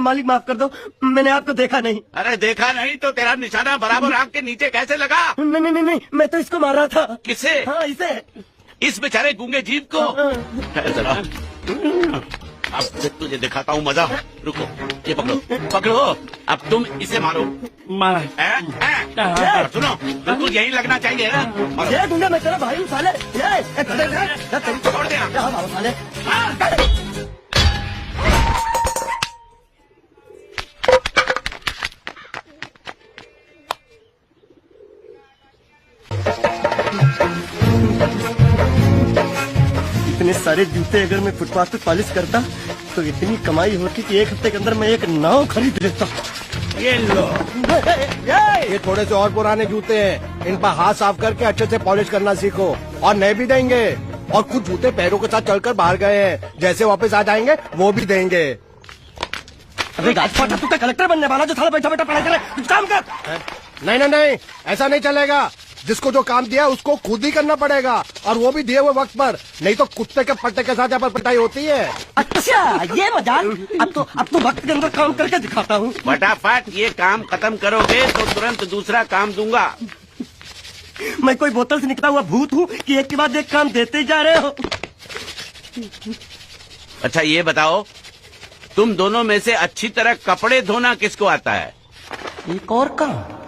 मालिक माफ कर दो, मैंने आपको देखा नहीं। अरे देखा नहीं तो तेरा निशाना बराबर आंख के नीचे कैसे लगा? नहीं, मैं तो इसको मारा था। किसे? हाँ, इसे। इस बेचारे गूंगे जीव को? जरा अब तुझे दिखाता हूँ मजा। रुको, ये पकड़ो पकड़ो, अब तुम इसे मारो। मारा। सुनो, बिल्कुल यही लगना चाहिए। ये गूंगा मैं तेरा भाई हूँ साले। छोड़ दे साले। इतने सारे जूते अगर मैं फुटपाथ पे पॉलिश करता तो इतनी कमाई होती कि एक हफ्ते के अंदर मैं एक नाव खरीद लेता। ये लो, ये थोड़े से और पुराने जूते हैं, इन पर हाथ साफ करके अच्छे से पॉलिश करना सीखो। और नए भी देंगे, और कुछ जूते पैरों के साथ चलकर बाहर गए हैं, जैसे वापस आ जाएंगे वो भी देंगे। अबे गाजपाटा, तू तो कलेक्टर बनने वाला जो साला बैठा बैठा पढ़ाई करे, कुछ काम कर। नहीं, ऐसा नहीं चलेगा। जिसको जो काम दिया उसको खुद ही करना पड़ेगा, और वो भी दिए हुए वक्त पर, नहीं तो कुत्ते के पट्टे के साथ यहाँ पर पिटाई होती है। अच्छा, ये मजाक। अब तो वक्त के अंदर काम करके दिखाता हूँ। फटाफट ये काम खत्म करोगे तो तुरंत दूसरा काम दूंगा। मैं कोई बोतल से निकला हुआ भूत हूँ कि एक के बाद एक काम देते जा रहे हो? अच्छा ये बताओ, तुम दोनों में से अच्छी तरह कपड़े धोना किसको आता है? एक और काम?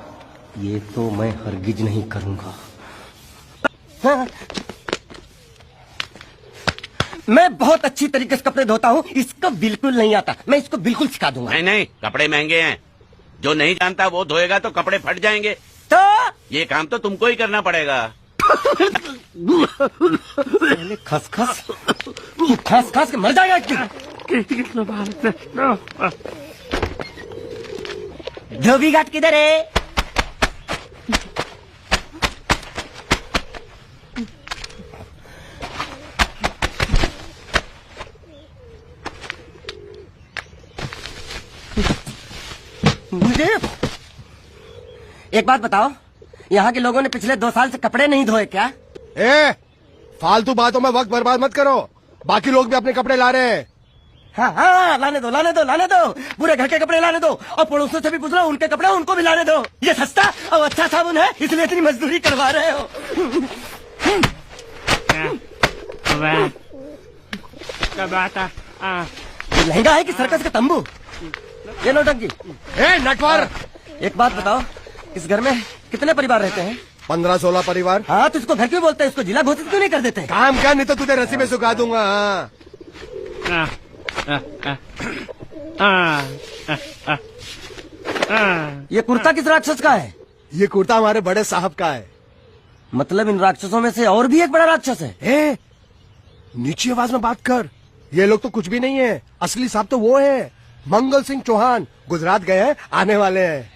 ये तो मैं हरगिज नहीं करूंगा। हाँ। मैं बहुत अच्छी तरीके से कपड़े धोता हूँ, इसको बिल्कुल नहीं आता। मैं इसको बिल्कुल सिखा दूंगा। नहीं, कपड़े महंगे हैं, जो नहीं जानता वो धोएगा तो कपड़े फट जाएंगे। तो ये काम तो तुमको ही करना पड़ेगा। पहले खस के मर जाएगा क्यों? धोबी घाट किधर है? मुझे एक बात बताओ, यहाँ के लोगों ने पिछले 2 साल से कपड़े नहीं धोए क्या? फालतू बातों में वक्त बर्बाद मत करो, बाकी लोग भी अपने कपड़े ला रहे हैं। हाँ, लाने दो। पूरे घर के कपड़े लाने दो, और पड़ोसों से भी पूछ लो, उनके कपड़े उनको भी लाने दो। ये सस्ता और अच्छा साबुन है, इसलिए इतनी मजदूरी करवा रहे हो। लहंगा है कि सर्कस का तंबू? ये नौटंकी। नटवर, एक बात बताओ, इस घर में कितने परिवार रहते हैं? 15-16 परिवार। हाँ, तो इसको घर क्यों बोलते हैं? इसको जिला घोषित क्यों नहीं कर देते? काम कर, नहीं तो तुझे रस्सी में सुखा दूंगा। ये कुर्ता किस राक्षस का है? ये कुर्ता हमारे बड़े साहब का है। मतलब इन राक्षसों में से और भी एक बड़ा राक्षस है? नीची आवाज में बात कर, ये लोग तो कुछ भी नहीं है, असली साहब तो वो है मंगल सिंह चौहान, गुजरात गए हैं, आने वाले हैं।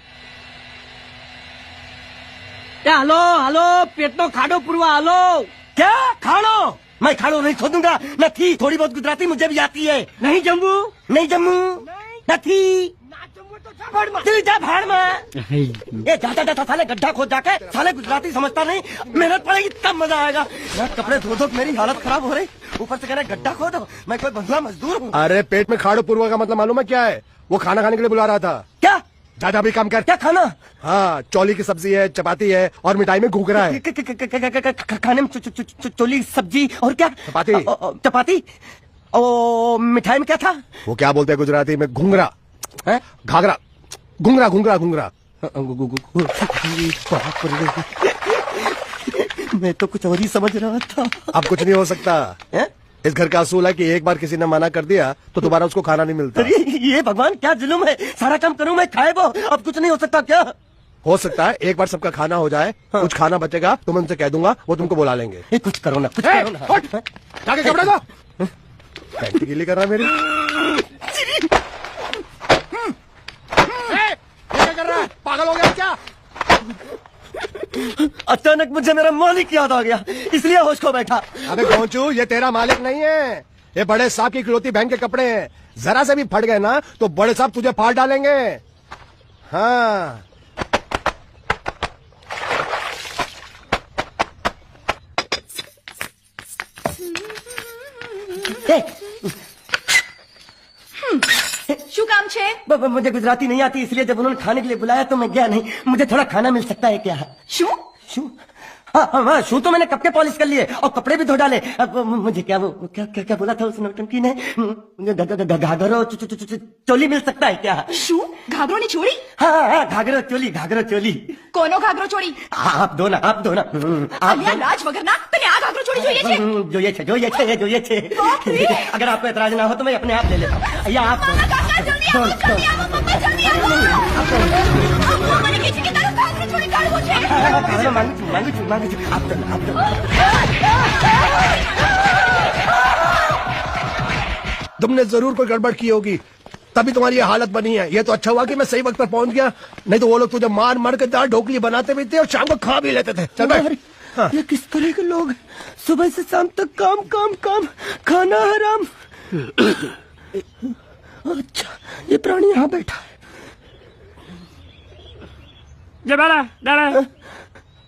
हेलो, पेट तो खाड़ो पुरवा। हेलो, क्या खाड़ो? मैं खाड़ो नहीं खोदूंगा, न थी। थोड़ी बहुत गुजराती मुझे भी आती है। नहीं जम्मू, न थी। चली जा भाड़ में। ये जाता साले गड्ढा खोद जाके, साले गुजराती समझता नहीं। मेहनत पड़ेगी तब मजा आएगा। यार कपड़े धो धो मेरी हालत खराब हो रही, ऊपर से कह रहे गड्ढा खोदो। मैं कोई बंधुआ मजदूर हूँ? अरे पेट में खाड़ो पूर्वा का मतलब मालूम है क्या है? वो खाना खाने के लिए बुला रहा था। क्या? जा भी काम कर। क्या खाना? हाँ, चौली की सब्जी है, चपाती है, और मिठाई में घूघरा है। खाने में चोली सब्जी और क्या? चपाती। ओ मिठाई में क्या था? वो क्या बोलते हैं गुजराती में? घूंघरा, घाघरा, घूंघरा। मैं तो कुछ और ही समझ रहा था। अब कुछ नहीं हो सकता। इस घर का असूल है कि एक बार किसी ने मना कर दिया तो दोबारा उसको खाना नहीं मिलता। ये भगवान क्या जुल्म है? सारा काम करूं मैं, खाए वो। अब कुछ नहीं हो सकता क्या? हो सकता है एक बार सबका खाना हो जाए। हाँ। कुछ खाना बचेगा तो मैं उनसे कह दूंगा, वो तुमको बुला लेंगे। कुछ करो ना, कुछ करो ना। जाके कपड़े दो। पैंटी गीली कर रहा मेरी। क्या कर रहा है? पागल हो गया क्या? अचानक मुझे मेरा मालिक याद आ गया, इसलिए होश खो बैठा। अबे गोंचू, ये तेरा मालिक नहीं है, ये बड़े साहब की इकलौती बहन के कपड़े हैं। जरा से भी फट गए ना तो बड़े साहब तुझे फाड़ डालेंगे। हाँ, ए, શું કામ છે? मुझे गुजराती नहीं आती, इसलिए जब उन्होंने खाने के लिए बुलाया तो मैं गया नहीं। मुझे थोड़ा खाना मिल सकता है क्या? શું? शू? हाँ, शू तो मैंने कब के पॉलिश कर लिए और कपड़े भी धो डाले। अब मुझे क्या वो क्या क्या क्या बोला था उस नौटंकी ने? मुझे घाघरो चोली मिल सकता है क्या? શું? ઘાઘરો ની ચોળી? हाँ, घाघरो चोली। કોનો ઘાઘરો ચોળી? आप दो ना। आप અલ્યા રાજ વગરના તને આ ઘાઘરો ચોળી જોઈએ છે? જોઈએ છે। अगर आपको एतराज ना हो तो मैं अपने आप ले लेता हूँ। या आप दो ना। કાકા જલ્દી આવો, જલ્દી આવો, પપ્પા જલ્દી આવો. મને કહે છે કે તારો ઘાઘરો ચોળી કાઢવો છે. मांगू छू। आप दो ना। तुमने जरूर कोई गड़बड़ की होगी, तभी तुम्हारी ये हालत बनी है। ये तो अच्छा हुआ कि मैं सही वक्त पर पहुंच गया, नहीं तो वो लोग तुझे मार के दाल ढोकली बनाते भी थे और शाम को खा भी लेते थे। चल बैठ। हाँ। ये किस तरह के लोग हैं? सुबह से शाम तक काम, खाना हराम। अच्छा, ये प्राणी यहाँ बैठा है।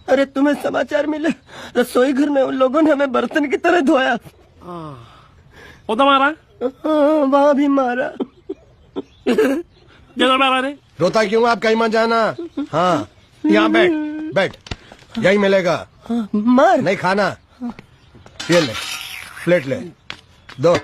अरे तुम्हें समाचार मिले? रसोई घर में उन लोगों ने हमें बर्तन की तरह धोया। मारा वहाँ भी मारा। रोता क्यों? आप कहीं मत जाना। हाँ, यहाँ बैठ, यही मिलेगा। मार नहीं खाना, ये ले, प्लेट ले, दो।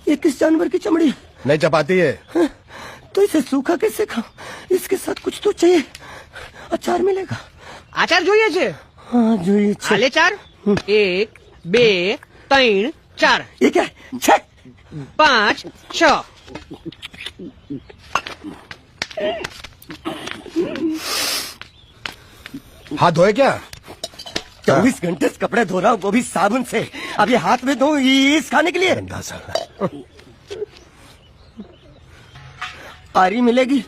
ये किस जानवर की चमड़ी? नहीं चपाती है। तो इसे सूखा कैसे खाऊं? इसके साथ कुछ तो चाहिए। अचार मिलेगा? આચાર જોઈએ છે? हाँ જોઈએ છે। આલે ચાર 1 2 3 4 ये क्या है? छे! 5 6 हाथ धोए क्या? 24 घंटे से कपड़े धो रहा हूँ, वो भी साबुन से। अब ये हाथ में धो इस खाने के लिए? गंदा साला। आरी मिलेगी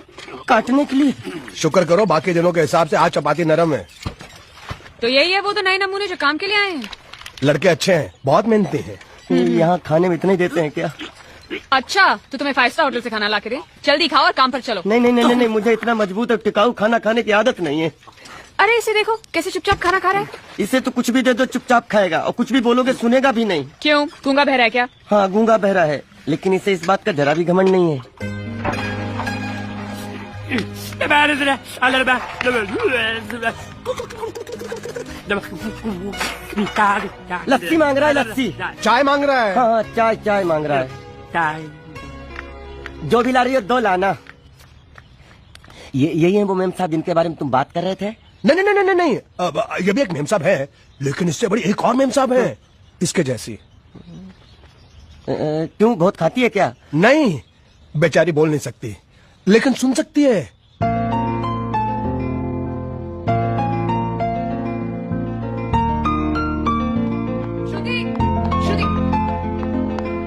काटने के लिए? शुक्र करो बाकी दिनों के हिसाब से आज चपाती नरम है। तो यही है वो तो नए नमूने जो काम के लिए आए हैं। लड़के अच्छे हैं, बहुत मेहनती हैं। यहाँ खाने में इतना ही देते हैं क्या? अच्छा तो तुम्हें 5 स्टार होटल से खाना ला के दे। जल्दी खाओ और काम पर चलो। नहीं, मुझे इतना मजबूत और टिकाऊ खाना खाने की आदत नहीं है। अरे इसे देखो कैसे चुपचाप खाना खा रहा है। इसे तो कुछ भी दे दो चुपचाप खाएगा, और कुछ भी बोलोगे सुनेगा भी नहीं। क्यों, गूंगा बहरा है क्या? हाँ, गूंगा बहरा है, लेकिन इसे इस बात का जरा भी घमंड नहीं है। लस्सी मांग रहा है, लस्सी। चाय मांग रहा है। हाँ, चाय मांग रहा है। जो भी ला रही हो 2 लाना। यही है वो मेम साहब जिनके बारे में तुम बात कर रहे थे? नहीं, अब ये भी एक मेम साहब है, लेकिन इससे बड़ी एक और मेम साहब है, इसके जैसी। क्यों, बहुत खाती है क्या? नहीं, बेचारी बोल नहीं सकती, लेकिन सुन सकती है।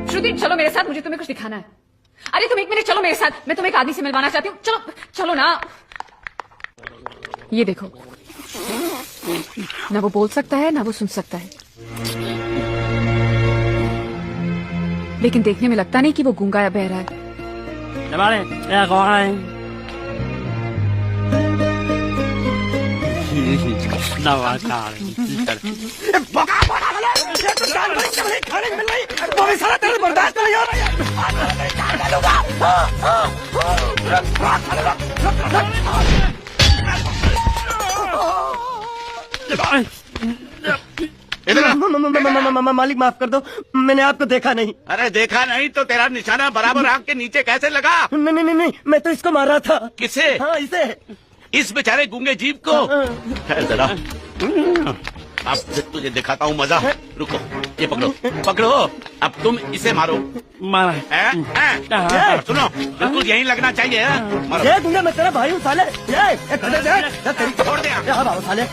श्रुति चलो मेरे साथ, मुझे तुम्हें कुछ दिखाना है। अरे तुम 1 मिनट चलो मेरे साथ, मैं तुम्हें एक आदमी से मिलवाना चाहती हूँ। चलो ना। ये देखो, ना वो बोल सकता है ना वो सुन सकता है, लेकिन देखने में लगता नहीं कि वो गूंगा या बहरा है। बर्दाश्त नहीं हो रहा मालिक माफ कर दो, मैंने आपको देखा नहीं। अरे देखा नहीं तो तेरा निशाना बराबर आंख के नीचे कैसे लगा? नहीं, मैं तो इसको मार रहा था। किसे? हाँ, इसे। इस बेचारे गूंगे जीव को? है जरा, अब तुझे दिखाता हूँ मजा। रुको, ये पकड़ो। अब तुम इसे मारो। सुनो, बिल्कुल यही लगना चाहिए। ये गूंगे, मैं तेरा भाई हूँ साले। छोड़ दे साले।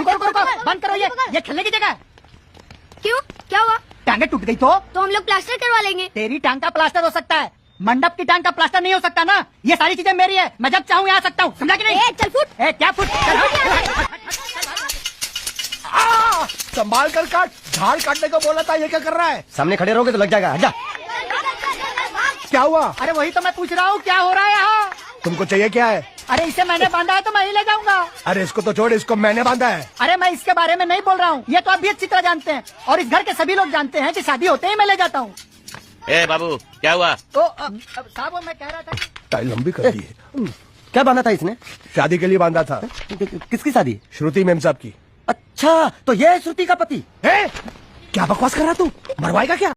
रुको, बंद करो ये खेलने की जगह। क्यों, क्या हुआ? टांगे टूट गई तो हम लोग प्लास्टर करवा लेंगे। तेरी टांग का प्लास्टर हो सकता है, मंडप की टांग का प्लास्टर नहीं हो सकता ना, ये सारी चीजें मेरी है, मैं जब चाहूँ यहाँ आ सकता हूँ, समझा कि नहीं? ए, चल फुट। ए, क्या फुट? चल, हट। संभाल कर काट, झाड़ काटने को बोला था, ये क्या कर रहा है? सामने खड़े रहोगे तो लग जाएगा, हट जा। क्या हुआ? अरे वही तो मैं पूछ रहा हूँ, क्या हो रहा है यहाँ? तुमको चाहिए क्या है? अरे इसे मैंने बांधा है तो मैं ही ले जाऊंगा। अरे इसको तो छोड़, इसको मैंने बांधा है। अरे मैं इसके बारे में नहीं बोल रहा हूँ, ये तो आप भी अच्छी तरह जानते हैं और इस घर के सभी लोग जानते हैं कि शादी होते ही मैं ले जाता हूँ। ए बाबू क्या हुआ? तो साहब वो मैं कह रहा था टाई लंबी कर दी है। क्या बांधा था इसने? शादी के लिए बांधा था, किसकी शादी? श्रुति मेम साहब की। अच्छा, तो ये है श्रुति का पति? ए, क्या बकवास कर रहा तू? मरवाएगा क्या?